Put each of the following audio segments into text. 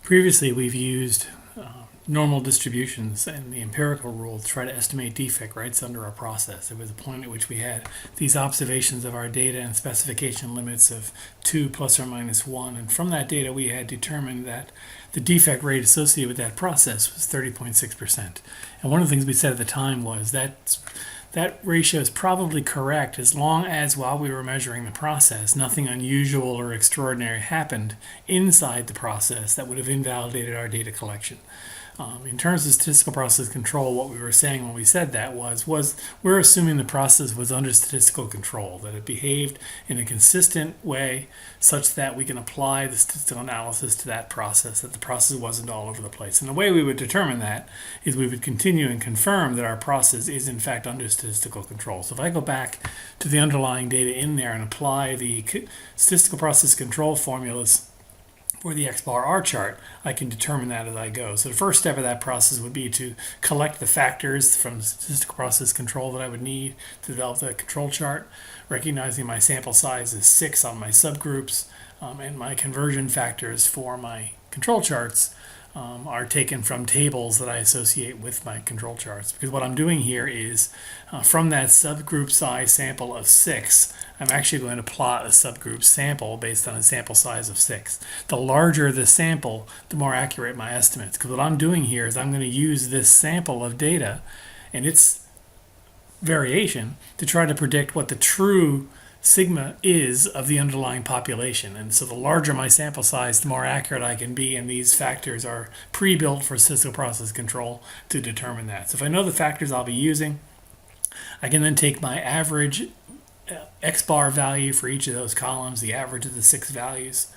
Previously, we've used normal distributions and the empirical rule to try to estimate defect rates under our process. There was a point at which we had these observations of our data and specification limits of 2 plus or minus 1. And from that data, we had determined that the defect rate associated with that process was 30.6%. And one of the things we said at the time was that ratio is probably correct as long as while we were measuring the process, nothing unusual or extraordinary happened inside the process that would have invalidated our data collection. In terms of statistical process control, what we were saying when we said that was we're assuming the process was under statistical control, that it behaved in a consistent way such that we can apply the statistical analysis to that process, that the process wasn't all over the place. And the way we would determine that is we would continue and confirm that our process is in fact under statistical control. So if I go back to the underlying data in there and apply the statistical process control formulas for the X bar R chart, I can determine that as I go. So the first step of that process would be to collect the factors from statistical process control that I would need to develop the control chart, recognizing my sample size is 6 on my subgroups, and my conversion factors for my control charts are taken from tables that I associate with my control charts. Because what I'm doing here is from that subgroup size sample of 6, I'm actually going to plot a subgroup sample based on a sample size of 6. The larger the sample, the more accurate my estimates. Because what I'm doing here is I'm going to use this sample of data and its variation to try to predict what the true sigma is of the underlying population. And so the larger my sample size, the more accurate I can be, and these factors are pre-built for statistical process control to determine that. So if I know the factors I'll be using, I can then take my average X bar value for each of those columns, the average of the 6 values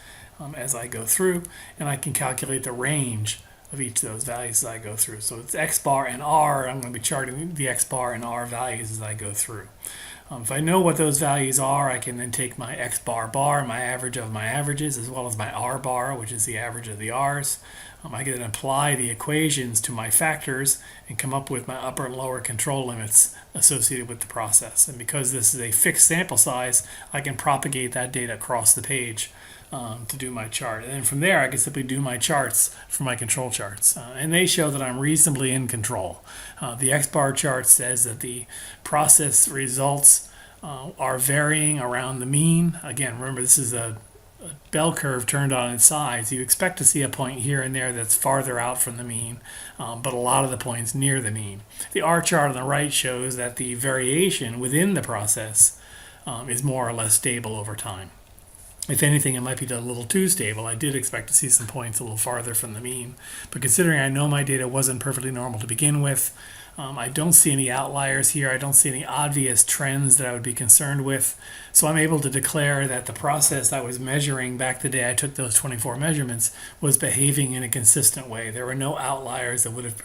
as I go through, and I can calculate the range of each of those values as I go through. So it's X bar and R, I'm going to be charting the X bar and R values as I go through. If I know what those values are, I can then take my X bar, my average of my averages, as well as my R bar, which is the average of the R's. I can then apply the equations to my factors and come up with my upper and lower control limits associated with the process. And because this is a fixed sample size, I can propagate that data across the page to do my chart. And then from there, I can simply do my charts for my control charts. And they show that I'm reasonably in control. The X bar chart says that the process results are varying around the mean. Again, remember, this is a bell curve turned on its sides. You expect to see a point here and there that's farther out from the mean, but a lot of the points near the mean. The R chart on the right shows that the variation within the process is more or less stable over time. If anything, it might be a little too stable. I did expect to see some points a little farther from the mean, but considering I know my data wasn't perfectly normal to begin with, I don't see any outliers here. I don't see any obvious trends that I would be concerned with. So I'm able to declare that the process I was measuring back the day I took those 24 measurements was behaving in a consistent way. There were no outliers that would have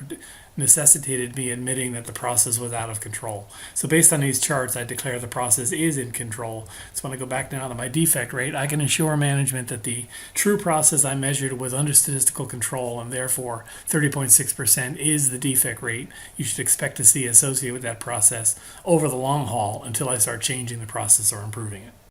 necessitated me admitting that the process was out of control. So based on these charts, I declare the process is in control. So when I go back now to my defect rate, I can assure management that the true process I measured was under statistical control, and therefore 30.6% is the defect rate you should expect to see associated with that process over the long haul until I start changing the process or improving it.